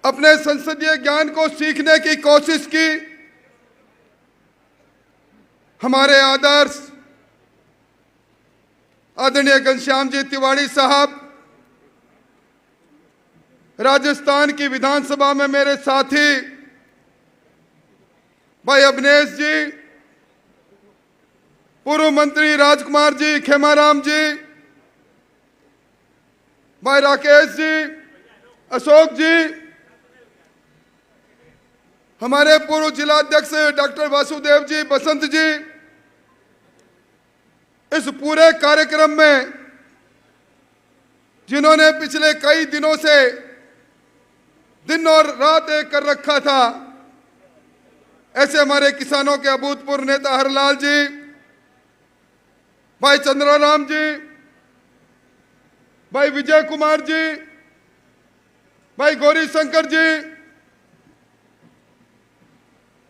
अपने संसदीय ज्ञान को सीखने की कोशिश की। हमारे आदर्श आदरणीय घनश्याम जी तिवारी साहब, राजस्थान की विधानसभा में मेरे साथी भाई अवनेश जी, पूर्व मंत्री राजकुमार जी, खेमाराम जी, भाई राकेश जी, अशोक जी, हमारे पूर्व जिला अध्यक्ष डॉक्टर वासुदेव जी, बसंत जी, इस पूरे कार्यक्रम में जिन्होंने पिछले कई दिनों से दिन और रात एक कर रखा था, ऐसे हमारे किसानों के अभूतपूर्व नेता हरलाल जी, भाई चंद्राराम जी, भाई विजय कुमार जी, भाई गौरी शंकर जी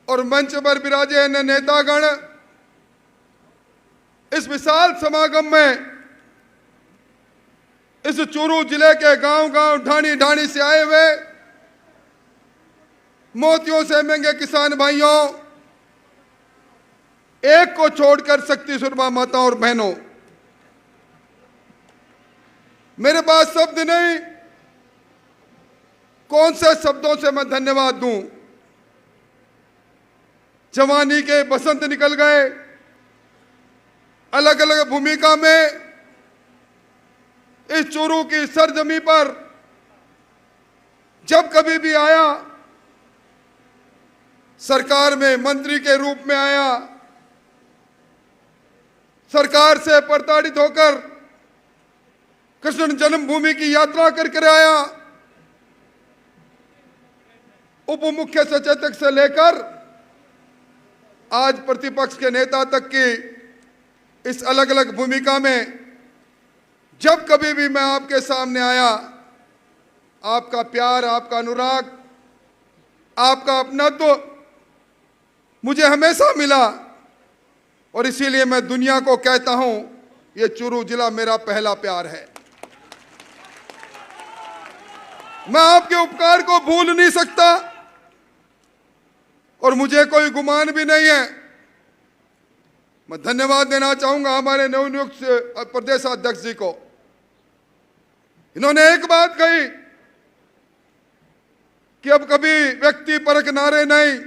और मंच पर विराजे अन्य नेतागण, इस विशाल समागम में इस चूरू जिले के गांव-गांव, ढाणी-ढाणी से आए हुए मोतियों से महंगे किसान भाइयों, एक को छोड़कर शक्ति सुरमा माताओं और बहनों, मेरे पास शब्द नहीं, कौन से शब्दों से मैं धन्यवाद दूं। जवानी के बसंत निकल गए, अलग अलग भूमिका में इस चूरू की सरजमी पर जब कभी भी आया, सरकार में मंत्री के रूप में आया, सरकार से प्रताड़ित होकर कृष्ण जन्मभूमि की यात्रा करके आया, उप मुख्य सचेतक से लेकर आज प्रतिपक्ष के नेता तक की इस अलग अलग भूमिका में जब कभी भी मैं आपके सामने आया, आपका प्यार, आपका अनुराग, आपका अपनत्व मुझे हमेशा मिला और इसीलिए मैं दुनिया को कहता हूं, ये चूरू जिला मेरा पहला प्यार है। मैं आपके उपकार को भूल नहीं सकता और मुझे कोई गुमान भी नहीं है। मैं धन्यवाद देना चाहूंगा हमारे नवनियुक्त प्रदेश अध्यक्ष जी को। इन्होंने एक बात कही कि अब कभी व्यक्ति परक नारे नहीं,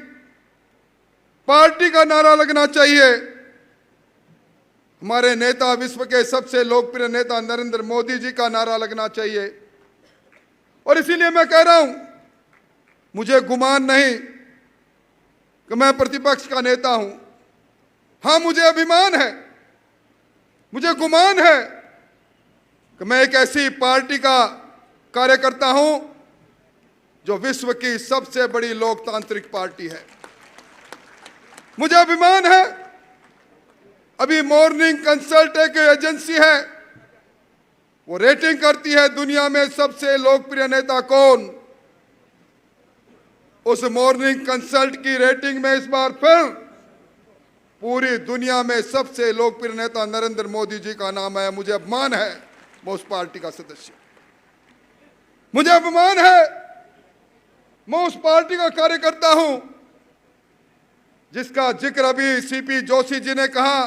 पार्टी का नारा लगना चाहिए। हमारे नेता, विश्व के सबसे लोकप्रिय नेता नरेंद्र मोदी जी का नारा लगना चाहिए और इसीलिए मैं कह रहा हूं, मुझे गुमान नहीं कि मैं प्रतिपक्ष का नेता हूं। हां, मुझे अभिमान है, मुझे गुमान है कि मैं एक ऐसी पार्टी का कार्यकर्ता हूं जो विश्व की सबसे बड़ी लोकतांत्रिक पार्टी है। मुझे अभिमान है, अभी मॉर्निंग कंसल्ट एक एजेंसी है, वो रेटिंग करती है दुनिया में सबसे लोकप्रिय नेता कौन। उस मॉर्निंग कंसल्ट की रेटिंग में इस बार फिर पूरी दुनिया में सबसे लोकप्रिय नेता नरेंद्र मोदी जी का नाम है। मुझे अभिमान है मैं उस पार्टी का सदस्य, मुझे अभिमान है मैं उस पार्टी का कार्यकर्ता हूं जिसका जिक्र अभी सीपी जोशी जी ने कहा।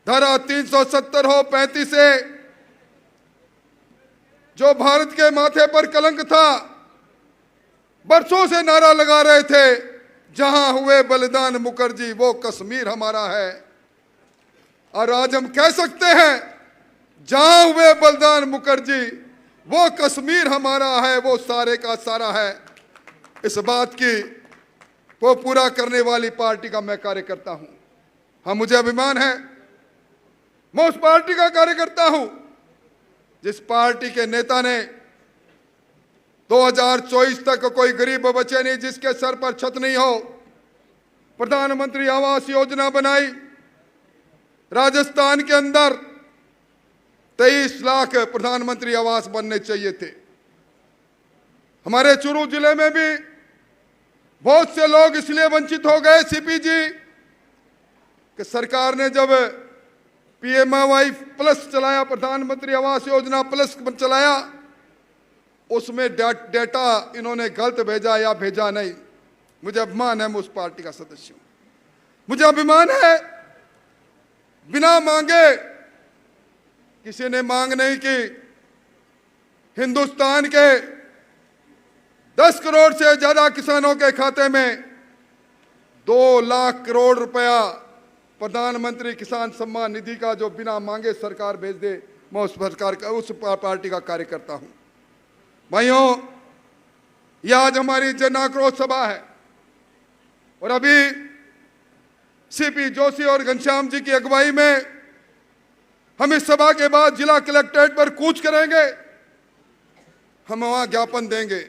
धारा 370 हो 35 से जो भारत के माथे पर कलंक था, बरसों से नारा लगा रहे थे, जहां हुए बलिदान मुखर्जी वो कश्मीर हमारा है। और आज हम कह सकते हैं, जहां हुए बलिदान मुखर्जी वो कश्मीर हमारा है, वो सारे का सारा है। इस बात की वो पूरा करने वाली पार्टी का मैं कार्यकर्ता हूं। हाँ, मुझे अभिमान है मैं उस पार्टी का कार्यकर्ता हूं जिस पार्टी के नेता ने 2024 तक कोई गरीब बचे नहीं जिसके सर पर छत नहीं हो, प्रधानमंत्री आवास योजना बनाई। राजस्थान के अंदर 23 लाख प्रधानमंत्री आवास बनने चाहिए थे। हमारे चूरू जिले में भी बहुत से लोग इसलिए वंचित हो गए सीपी जी कि सरकार ने जब PMAY प्लस चलाया, प्रधानमंत्री आवास योजना प्लस चलाया, उसमें डेटा इन्होंने गलत भेजा या भेजा नहीं, मुझे अभिमान है, मैं उस पार्टी का सदस्य हूं। मुझे अभिमान है, बिना मांगे, किसी ने मांग नहीं की, हिंदुस्तान के 10 करोड़ से ज्यादा किसानों के खाते में 2 लाख करोड़ रुपया प्रधानमंत्री किसान सम्मान निधि का जो बिना मांगे सरकार भेज दे, मैं उस सरकार का, उस पार्टी का कार्यकर्ता हूं। भाइयों, यह आज हमारी जन आक्रोश सभा है और अभी सीपी जोशी और घनश्याम जी की अगुवाई में हम इस सभा के बाद जिला कलेक्ट्रेट पर कूच करेंगे, हम वहां ज्ञापन देंगे।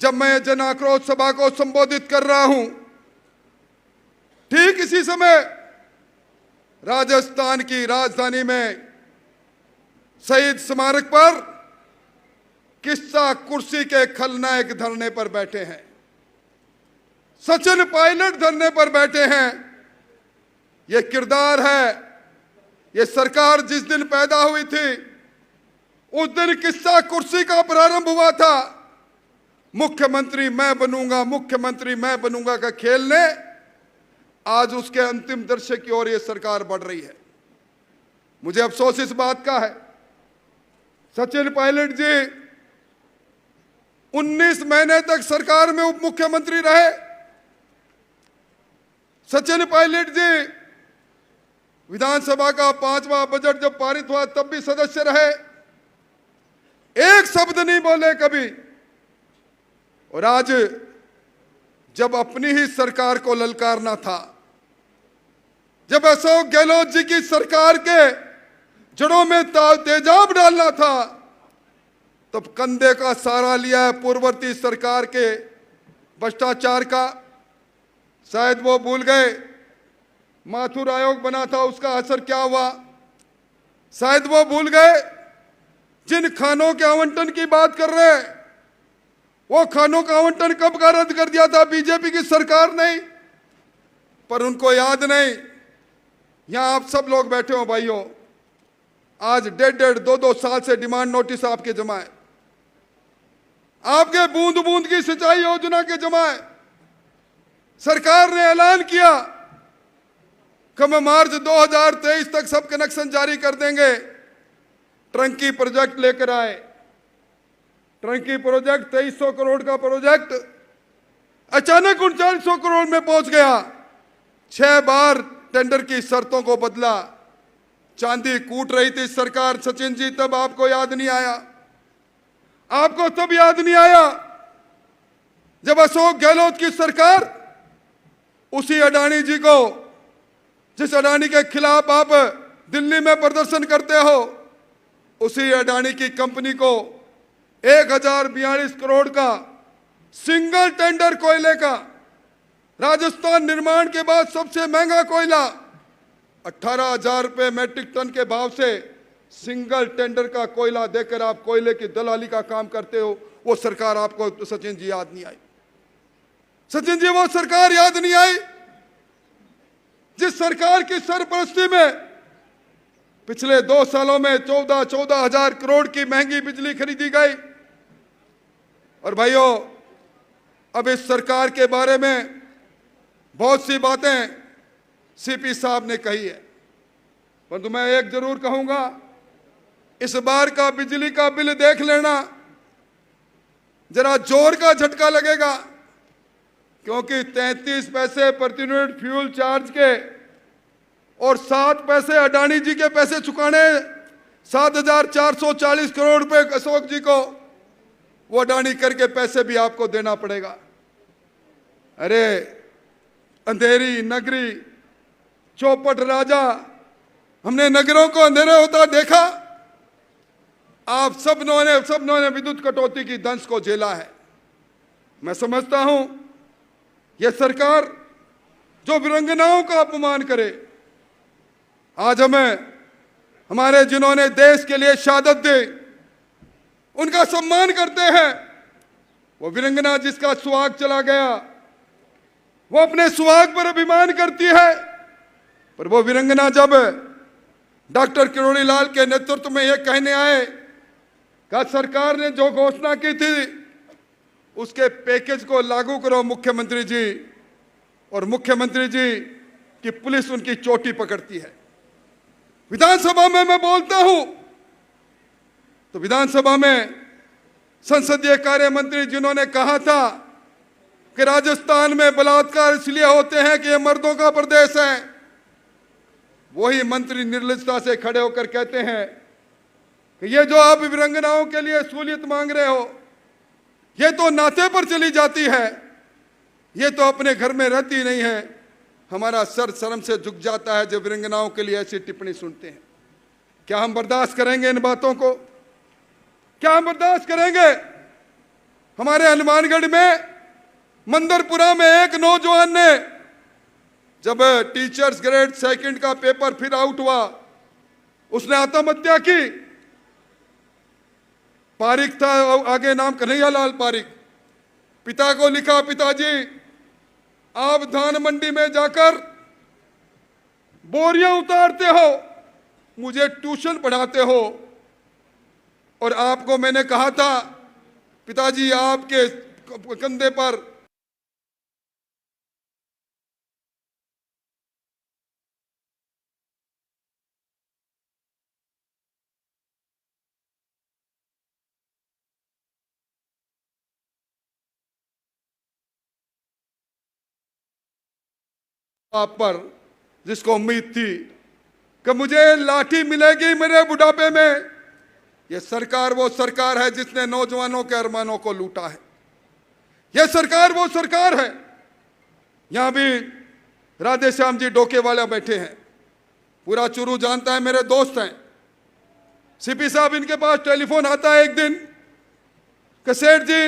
जब मैं जन आक्रोश सभा को संबोधित कर रहा हूं, ठीक इसी समय राजस्थान की राजधानी में शहीद स्मारक पर किस्सा कुर्सी के खलनायक धरने पर बैठे हैं, सचिन पायलट धरने पर बैठे हैं। यह किरदार है, यह सरकार जिस दिन पैदा हुई थी उस दिन किस्सा कुर्सी का प्रारंभ हुआ था। मुख्यमंत्री मैं बनूंगा, मुख्यमंत्री मैं बनूंगा का खेल ने आज उसके अंतिम दृश्य की ओर यह सरकार बढ़ रही है। मुझे अफसोस इस बात का है, सचिन पायलट जी 19 महीने तक सरकार में उप मुख्यमंत्री रहे। सचिन पायलट जी विधानसभा का 5वां बजट जब पारित हुआ तब भी सदस्य रहे, एक शब्द नहीं बोले कभी। और आज जब अपनी ही सरकार को ललकारना था, जब अशोक गहलोत जी की सरकार के जड़ों में तेजाब डालना था, तब कंधे का सहारा लिया है पूर्ववर्ती सरकार के भ्रष्टाचार का। शायद वो भूल गए माथुर आयोग बना था, उसका असर क्या हुआ। शायद वो भूल गए जिन खानों के आवंटन की बात कर रहे हैं, वो खानों का आवंटन कब का रद्द कर दिया था बीजेपी की सरकार ने, पर उनको याद नहीं। यहां आप सब लोग बैठे हो भाइयों, आज 1.5 2 साल से डिमांड नोटिस आपके जमा है, आपके बूंद बूंद की सिंचाई योजना के जमा है। सरकार ने ऐलान किया कि हम मार्च 2023 तक सब कनेक्शन जारी कर देंगे। ट्रंकी प्रोजेक्ट लेकर आए, ट्रंकी प्रोजेक्ट 2300 करोड़ का प्रोजेक्ट अचानक 3900 करोड़ में पहुंच गया। 6 बार टेंडर की शर्तों को बदला, चांदी कूट रही थी सरकार। सचिन जी तब आपको याद नहीं आया, आपको तब याद नहीं आया जब अशोक गहलोत की सरकार उसी अडानी जी को, जिस अडानी के खिलाफ आप दिल्ली में प्रदर्शन करते हो, उसी अडानी की कंपनी को 1042 करोड़ का सिंगल टेंडर कोयले का, राजस्थान निर्माण के बाद सबसे महंगा कोयला 18,000 रुपये मैट्रिक टन के भाव से सिंगल टेंडर का कोयला देकर आप कोयले की दलाली का काम करते हो। वो सरकार आपको सचिन जी याद नहीं आई। सचिन जी वो सरकार याद नहीं आई जिस सरकार की सरपरस्ती में पिछले 2 सालों में 14,000 करोड़ की महंगी बिजली खरीदी गई। और भाइयों, अब इस सरकार के बारे में बहुत सी बातें सीपी साहब ने कही है, परंतु मैं एक जरूर कहूंगा, इस बार का बिजली का बिल देख लेना, जरा जोर का झटका लगेगा, क्योंकि 33 पैसे प्रति यूनिट फ्यूल चार्ज के और 7 पैसे अडानी जी के पैसे चुकाने, 7,440 करोड़ रुपए अशोक जी को, वो अडानी करके पैसे भी आपको देना पड़ेगा। अरे अंधेरी नगरी चौपट राजा, हमने नगरों को अंधेरे होता देखा। आप सबनों ने विद्युत कटौती की दंश को झेला है। मैं समझता हूं यह सरकार जो वीरांगनाओं का अपमान करे, आज हमें हमारे जिन्होंने देश के लिए शहादत दी उनका सम्मान करते हैं। वो वीरांगना जिसका सुहाग चला गया, वो अपने सुहाग पर अभिमान करती है, पर वो वीरांगना जब डॉक्टर किरोड़ी लाल के नेतृत्व में यह कहने आए का सरकार ने जो घोषणा की थी उसके पैकेज को लागू करो मुख्यमंत्री जी, और मुख्यमंत्री जी की पुलिस उनकी चोटी पकड़ती है। विधानसभा में मैं बोलता हूं तो विधानसभा में संसदीय कार्य मंत्री जिन्होंने कहा था कि राजस्थान में बलात्कार इसलिए होते हैं कि ये मर्दों का प्रदेश है, वही मंत्री निर्लजता से खड़े होकर कहते हैं कि ये जो आप वीरांगनाओं के लिए सहूलियत मांग रहे हो, ये तो नाते पर चली जाती है, ये तो अपने घर में रहती नहीं है। हमारा सर शर्म से झुक जाता है जब वीरांगनाओं के लिए ऐसी टिप्पणी सुनते हैं। क्या हम बर्दाश्त करेंगे इन बातों को? क्या हम बर्दाश्त करेंगे? हमारे हनुमानगढ़ में मंदरपुरा में एक नौजवान ने जब टीचर्स ग्रेड 2 का पेपर फिर आउट हुआ, उसने आत्महत्या की। पारिक था, आगे नाम कन्हैयालाल पारिक। पिता को लिखा, पिताजी आप धान मंडी में जाकर बोरियां उतारते हो, मुझे ट्यूशन पढ़ाते हो, और आपको मैंने कहा था पिताजी आपके कंधे पर आप पर जिसको उम्मीद थी कि मुझे लाठी मिलेगी मेरे बुढ़ापे में, यह सरकार वो सरकार है जिसने नौजवानों के अरमानों को लूटा है। यह सरकार वो सरकार है। यहां भी राधे श्याम जी डोकेवाला बैठे हैं, पूरा चुरू जानता है, मेरे दोस्त हैं। सीपी साहब इनके पास टेलीफोन आता है एक दिन कि सेठ जी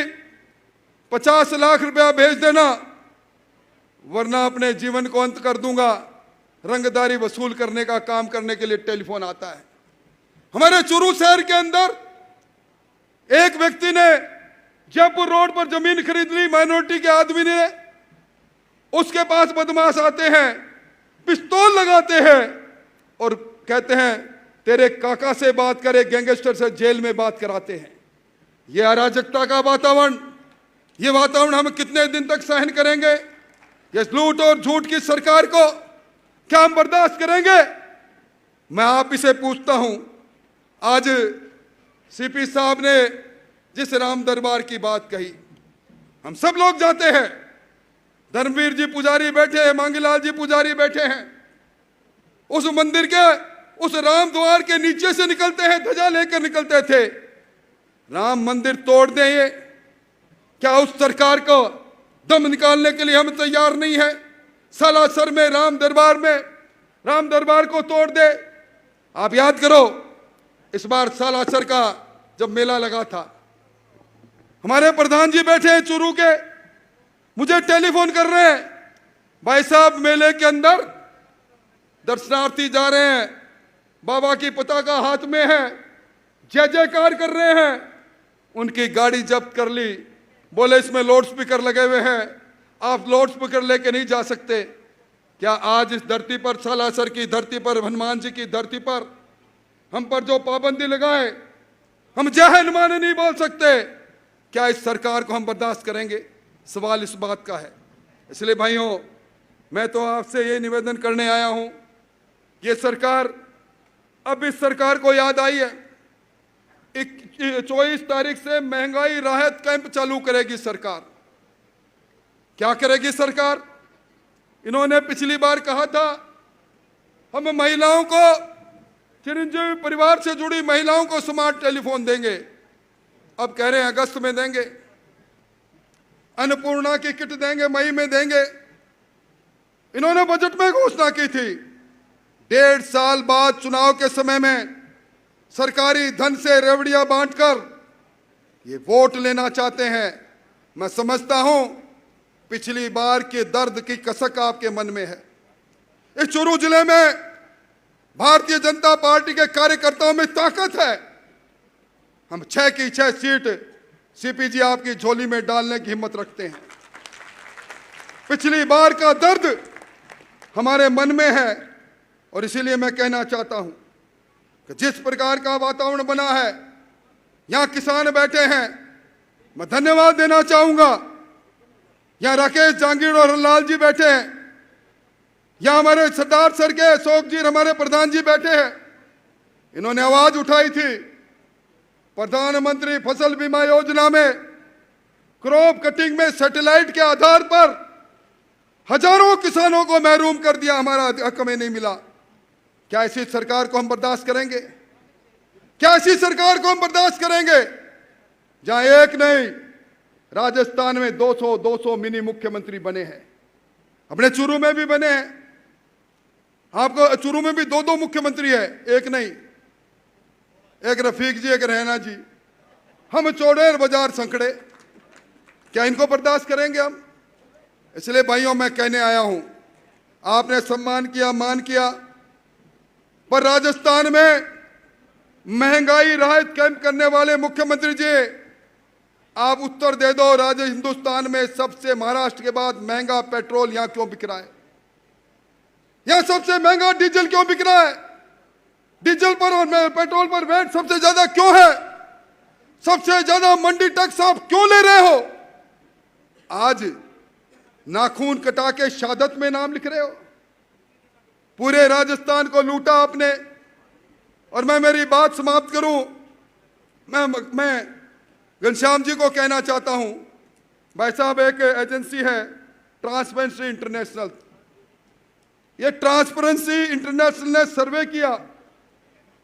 50 लाख रुपया भेज देना वरना अपने जीवन को अंत कर दूंगा। रंगदारी वसूल करने का काम करने के लिए टेलीफोन आता है। हमारे चुरू शहर के अंदर एक व्यक्ति ने जयपुर रोड पर जमीन खरीद ली, माइनॉरिटी के आदमी ने। उसके पास बदमाश आते हैं, पिस्तौल लगाते हैं और कहते हैं तेरे काका से बात करे, गैंगस्टर से जेल में बात कराते हैं। यह अराजकता का वातावरण, यह वातावरण हम कितने दिन तक सहन करेंगे? ये लूट और झूठ की सरकार को क्या हम बर्दाश्त करेंगे? मैं आप ही से पूछता हूं, आज सीपी साहब ने जिस राम दरबार की बात कही, हम सब लोग जाते हैं। धर्मवीर जी पुजारी बैठे हैं, मांगीलाल जी पुजारी बैठे हैं। उस मंदिर के उस राम द्वार के नीचे से निकलते हैं, ध्वजा लेकर निकलते थे। राम मंदिर तोड़ दें, ये क्या उस सरकार को दम निकालने के लिए हम तैयार नहीं है? सालासर में राम दरबार को तोड़ दे। आप याद करो इस बार सालासर का जब मेला लगा था, हमारे प्रधान जी बैठे हैं चुरू के, मुझे टेलीफोन कर रहे हैं, भाई साहब मेले के अंदर दर्शनार्थी जा रहे हैं, बाबा की पताका हाथ में है, जय जयकार कर रहे हैं। उनकी गाड़ी जब्त कर ली, बोले इसमें लाउड स्पीकर लगे हुए हैं, आप लाउड स्पीकर लेके नहीं जा सकते। क्या आज इस धरती पर, सालासर की धरती पर, हनुमान जी की धरती पर हम पर जो पाबंदी लगाए, हम जय हनुमान नहीं बोल सकते? क्या इस सरकार को हम बर्दाश्त करेंगे? सवाल इस बात का है। इसलिए भाइयों, मैं तो आपसे ये निवेदन करने आया हूं, ये सरकार, अब इस सरकार को याद आई है 24 तारीख से महंगाई राहत कैंप चालू करेगी सरकार। क्या करेगी सरकार? इन्होंने पिछली बार कहा था हम महिलाओं को, चिरंजीवी परिवार से जुड़ी महिलाओं को स्मार्ट टेलीफोन देंगे। अब कह रहे हैं अगस्त में देंगे। अन्नपूर्णा की किट देंगे, मई में देंगे। इन्होंने बजट में घोषणा की थी 1.5 साल बाद चुनाव के समय में सरकारी धन से रेवड़ियां बांटकर ये वोट लेना चाहते हैं। मैं समझता हूं पिछली बार के दर्द की कसक आपके मन में है। इस चुरू जिले में भारतीय जनता पार्टी के कार्यकर्ताओं में ताकत है। हम 6 की 6 सीट सीपी जी आपकी झोली में डालने की हिम्मत रखते हैं। पिछली बार का दर्द हमारे मन में है और इसीलिए मैं कहना चाहता हूं कि जिस प्रकार का वातावरण बना है, यहां किसान बैठे हैं, मैं धन्यवाद देना चाहूंगा। यहां राकेश जहांगीर और लाल जी बैठे हैं, यहां हमारे सरदार सर के अशोक जी हमारे प्रधान जी बैठे हैं। इन्होंने आवाज उठाई थी प्रधानमंत्री फसल बीमा योजना में क्रॉप कटिंग में सैटेलाइट के आधार पर हजारों किसानों को महरूम कर दिया, हमारा हक हमें नहीं मिला। क्या ऐसी सरकार को हम बर्दाश्त करेंगे? क्या ऐसी सरकार को हम बर्दाश्त करेंगे जहां एक नहीं राजस्थान में 200 मिनी मुख्यमंत्री बने हैं, अपने चूरू में भी बने हैं। आपको चूरू में भी 2 मुख्यमंत्री है, एक नहीं, एक रफीक जी, एक रैना जी। हम चौड़ेर बाजार संकड़े, क्या इनको बर्दाश्त करेंगे हम? इसलिए भाइयों मैं कहने आया हूं, आपने सम्मान किया, मान किया, पर राजस्थान में महंगाई राहत कैंप करने वाले मुख्यमंत्री जी, आप उत्तर दे दो। हिंदुस्तान में सबसे महाराष्ट्र के बाद महंगा पेट्रोल यहां क्यों बिक रहा है? यहां सबसे महंगा डीजल क्यों बिक रहा है? डीजल पर और पेट्रोल पर वैट सबसे ज्यादा क्यों है? सबसे ज्यादा मंडी टैक्स आप क्यों ले रहे हो? आज नाखून कटा के शहादत में नाम लिख रहे हो। पूरे राजस्थान को लूटा आपने। और मैं मेरी बात समाप्त करूं, मैं घनश्याम जी को कहना चाहता हूं, भाई साहब एक एजेंसी है ट्रांसपेरेंसी इंटरनेशनल, ये ट्रांसपेरेंसी इंटरनेशनल ने सर्वे किया,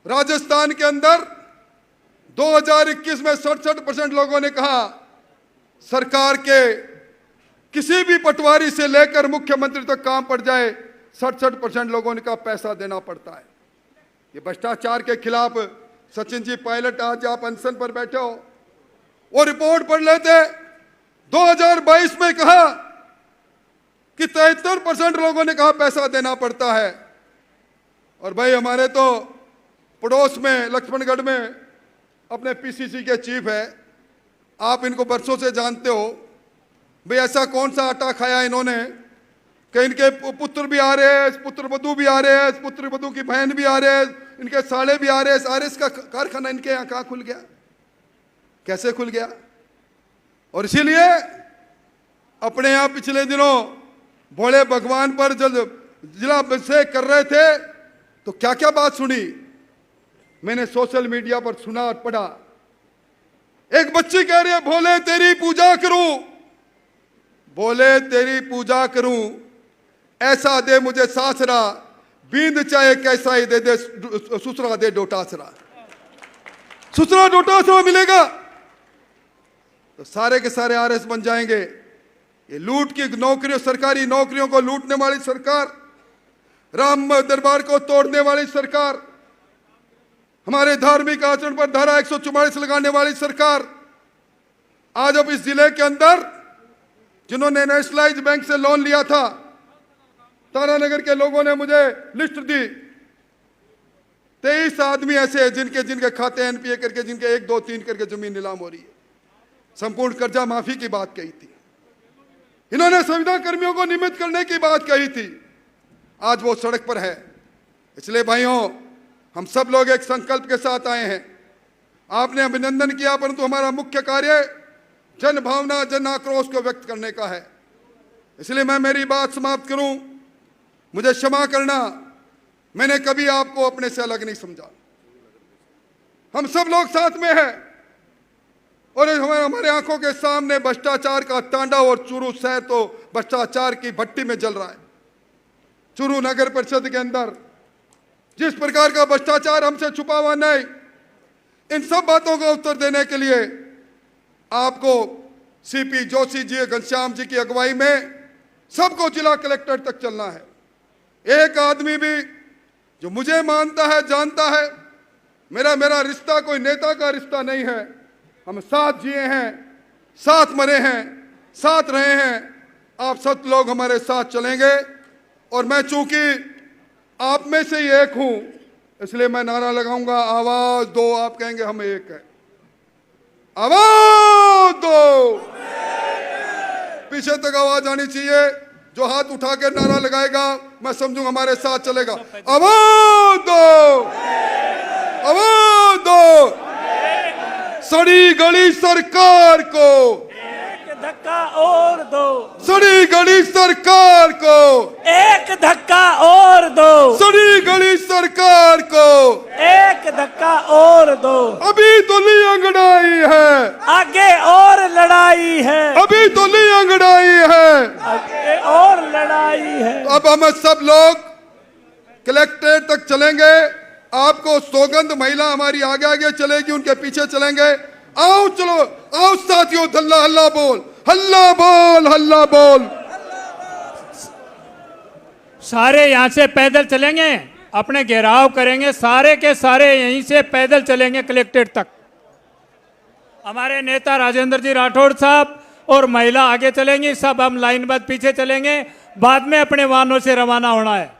राजस्थान के अंदर 2021 में 67% लोगों ने कहा सरकार के किसी भी पटवारी से लेकर मुख्यमंत्री तक काम पड़ जाए, 67% लोगों ने कहा पैसा देना पड़ता है। ये भ्रष्टाचार के खिलाफ सचिन जी पायलट, आज आप अनशन पर बैठे हो, वो रिपोर्ट पढ़ लेते। 2022 में कहा कि 73% लोगों ने कहा पैसा देना पड़ता है। और भाई हमारे तो पड़ोस में लक्ष्मणगढ़ में अपने पीसीसी के चीफ है, आप इनको बरसों से जानते हो। भाई ऐसा कौन सा आटा खाया इन्होंने कि इनके पुत्र भी आ रहे हैं, पुत्र वधू भी आ रहे हैं, पुत्र वधू की बहन भी आ रहे हैं, इनके साले भी आ रहे हैं, सारे इसका कारखाना इनके यहाँ कहाँ खुल गया, कैसे खुल गया? और इसीलिए अपने यहाँ पिछले दिनों भोले भगवान पर जब जिला अभिषेक कर रहे थे तो क्या क्या बात सुनी मैंने सोशल मीडिया पर, सुना और पढ़ा। एक बच्ची कह रही है भोले तेरी पूजा करूं, भोले तेरी पूजा करूं, ऐसा दे मुझे सासरा, बींद चाहे कैसा ही दे ससुरा दे डोटासरा। ससुरा डोटासरा मिलेगा तो सारे के सारे आरएस बन जाएंगे। ये लूट की नौकरियों, सरकारी नौकरियों को लूटने वाली सरकार, राम दरबार को तोड़ने वाली सरकार, हमारे धार्मिक आचरण पर धारा 144 लगाने वाली सरकार, आज अब इस जिले के अंदर जिन्होंने नेशनलाइज बैंक से लोन लिया था, तारानगर के लोगों ने मुझे लिस्ट दी, 23 आदमी ऐसे हैं जिनके खाते एनपीए करके, जिनके 1, 2, 3 करके जमीन नीलाम हो रही है। संपूर्ण कर्जा माफी की बात कही थी इन्होंने, संविदा कर्मियों को नियमित करने की बात कही थी, आज वो सड़क पर है। इसलिए भाइयों हम सब लोग एक संकल्प के साथ आए हैं। आपने अभिनंदन किया, परंतु हमारा मुख्य कार्य जन भावना, जन आक्रोश को व्यक्त करने का है। इसलिए मैं मेरी बात समाप्त करूं, मुझे क्षमा करना, मैंने कभी आपको अपने से अलग नहीं समझा। हम सब लोग साथ में हैं और हमारे आंखों के सामने भ्रष्टाचार का तांडव, और चूरू शहर तो भ्रष्टाचार की भट्टी में जल रहा है। चूरू नगर परिषद के अंदर जिस प्रकार का भ्रष्टाचार हमसे छुपा हुआ नहीं, इन सब बातों का उत्तर देने के लिए आपको सीपी जोशी जी, घनश्याम जी की अगुवाई में सबको जिला कलेक्टर तक चलना है। एक आदमी भी जो मुझे मानता है, जानता है, मेरा रिश्ता कोई नेता का रिश्ता नहीं है। हम साथ जिए हैं, साथ मरे हैं, साथ रहे हैं। आप सब लोग हमारे साथ चलेंगे। और मैं चूंकि आप में से ही एक हूं, इसलिए मैं नारा लगाऊंगा, आवाज दो। आप कहेंगे हम एक हैं, आवाज दो। पीछे तक आवाज आनी चाहिए। जो हाथ उठा के नारा लगाएगा मैं समझूंगा हमारे साथ चलेगा। आवाज दो, आवाज दो। सड़ी गली सरकार को, एक धक्का और दो, सड़ी गली सरकार को, एक धक्का और दो, सड़ी गली सरकार को, एक धक्का और दो। अभी तो ली अंगड़ाई है, आगे और लड़ाई है, अभी तो ली अंगड़ाई है, आगे और लड़ाई है। अब हम सब लोग कलेक्ट्रेट तक चलेंगे। आपको सौगंध, महिला हमारी आगे आगे चलेगी, उनके पीछे चलेंगे। आओ चलो, आओ साथियों, हल्ला हल्ला बोल, हल्ला बोल, हल्ला बोल। सारे यहाँ से पैदल चलेंगे, अपने घेराव करेंगे, सारे के सारे यहीं से पैदल चलेंगे कलेक्ट्रेट तक। हमारे नेता राजेंद्र जी राठौड़ साहब और महिला आगे चलेंगी, सब हम लाइनबद्ध पीछे चलेंगे, बाद में अपने वाहनों से रवाना होना है।